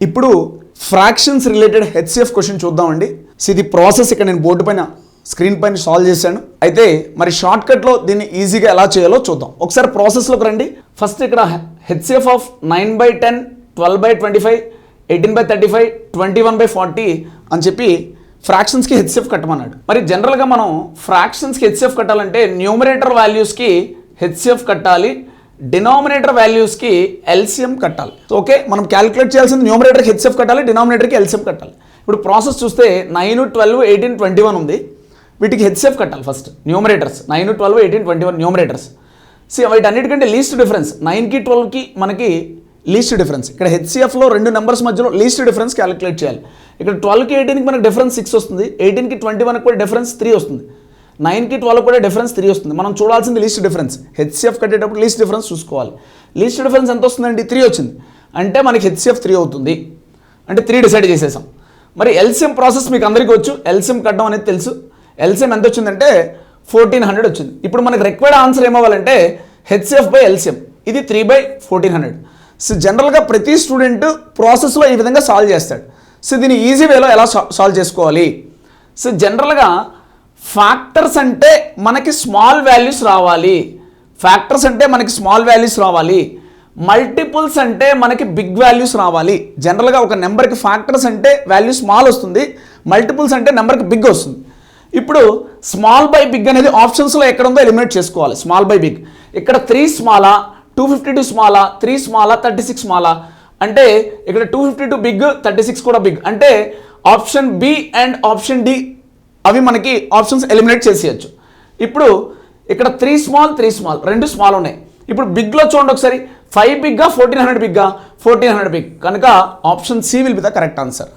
ఇప్పుడు fractions related HCF question చూద్దామండి. ఇది ప్రాసెస్ ఇక్కడ నేను బోర్డు పైన స్క్రీన్ పైన సాల్వ్ చేశాను. అయితే మరి షార్ట్ కట్లో దీన్ని ఈజీగా ఎలా చేయాలో చూద్దాం. ఒకసారి ప్రాసెస్లోకి రండి. ఫస్ట్ ఇక్కడ హెచ్సిఎఫ్ ఆఫ్ 9/10, 12/25, 18/35, 21/40 అని చెప్పి ఫ్రాక్షన్స్కి హెచ్సిఎఫ్ కట్టమన్నాడు. మరి జనరల్గా మనం ఫ్రాక్షన్స్కి హెచ్సిఎఫ్ కట్టాలంటే న్యూమరేటర్ వాల్యూస్కి హెచ్సిఎఫ్ కట్టాలి, డినామినేటర్ వాల్యూస్కి ఎల్సిఎం కట్టాలి. ఓకే, మనం క్యాలిక్యులేట్ చేయాల్సింది న్యూమరేటర్కి హెచ్సిఎఫ్ కట్టాలి, డినామినేటర్కి ఎల్సిఎం కట్టాలి. ఇప్పుడు ప్రాసెస్ చూస్తే 9, 12, 18, 21 ఉంది. వీటికి హెచ్సిఎఫ్ కట్టాలి. First numerators 9, 12, 18, 21 numerators. వీటన్నిటికంటే లీస్ట్ డిఫరెన్స్ 9కి 12కి మనకి లీస్ట్ డిఫరెన్స్. ఇక్కడ హెచ్సిఎఫ్లో రెండు నెంబర్స్ మధ్యలో లీస్ట్ డిఫరెన్స్ క్యాలిక్యులేట్ చేయాలి. ఇక్కడ 12కి 18కి మనకి డిఫరెన్స్ 6 వస్తుంది, 18కి 21కి కూడా డిఫరెన్స్ 3 వస్తుంది, 9కి 12 కూడా డిఫరెన్స్ 3 వస్తుంది. మనం చూడాల్సింది లీస్ట్ డిఫరెన్స్. హెచ్సిఎఫ్ కట్టేటప్పుడు లీస్ట్ డిఫరెన్స్ చూసుకోవాలి. లీస్ట్ డిఫరెన్స్ ఎంత వస్తుందండి? 3 వచ్చింది. అంటే మనకి హెచ్సిఎఫ్ 3 అవుతుంది. అంటే 3 డిసైడ్ చేసేసాం. మరి ఎల్సిఎం ప్రాసెస్ మీకు అందరికీ వచ్చు, ఎల్సిఎం కట్టడం అనేది తెలుసు. ఎల్సిఎం ఎంత వచ్చిందంటే 1400 వచ్చింది. ఇప్పుడు మనకి రిక్వైర్డ్ ఆన్సర్ ఏమవ్వాలంటే హెచ్సిఎఫ్ బై ఎల్సిఎం. ఇది 3/1400. సో జనరల్గా ప్రతి స్టూడెంట్ ప్రాసెస్లో ఈ విధంగా సాల్వ్ చేస్తాడు. సో దీన్ని ఈజీ వేలో ఎలా సాల్వ్ చేసుకోవాలి? సో జనరల్గా ఫ్యాక్టర్స్ అంటే మనకి స్మాల్ వాల్యూస్ రావాలి. ఫ్యాక్టర్స్ అంటే మనకి స్మాల్ వాల్యూస్ రావాలి. మల్టిపుల్స్ అంటే మనకి బిగ్ వాల్యూస్ రావాలి. జనరల్గా ఒక నెంబర్కి ఫ్యాక్టర్స్ అంటే వాల్యూ స్మాల్ వస్తుంది, మల్టిపుల్స్ అంటే నెంబర్కి బిగ్ వస్తుంది. ఇప్పుడు స్మాల్ బై బిగ్ అనేది ఆప్షన్స్లో ఎక్కడ ఉందో ఎలిమినేట్ చేసుకోవాలి. స్మాల్ బై బిగ్ ఇక్కడ 3 స్మాలా, 252 స్మాలా, 3 స్మాలా, 36 స్మాలా. అంటే ఇక్కడ 252 బిగ్, 36 కూడా బిగ్. అంటే option B and option D అవి మనకి ఆప్షన్స్ ఎలిమినేట్ చేసేయచ్చు. ఇప్పుడు ఇక్కడ 3 స్మాల్, 3 స్మాల్, 2 స్మాల్ ఉన్నాయి. ఇప్పుడు బిగ్లో చూడండి ఒకసారి, 5 బిగ్గా 1400 బిగ్గా, 1400 బిగ్. కనుక option C will be the correct answer.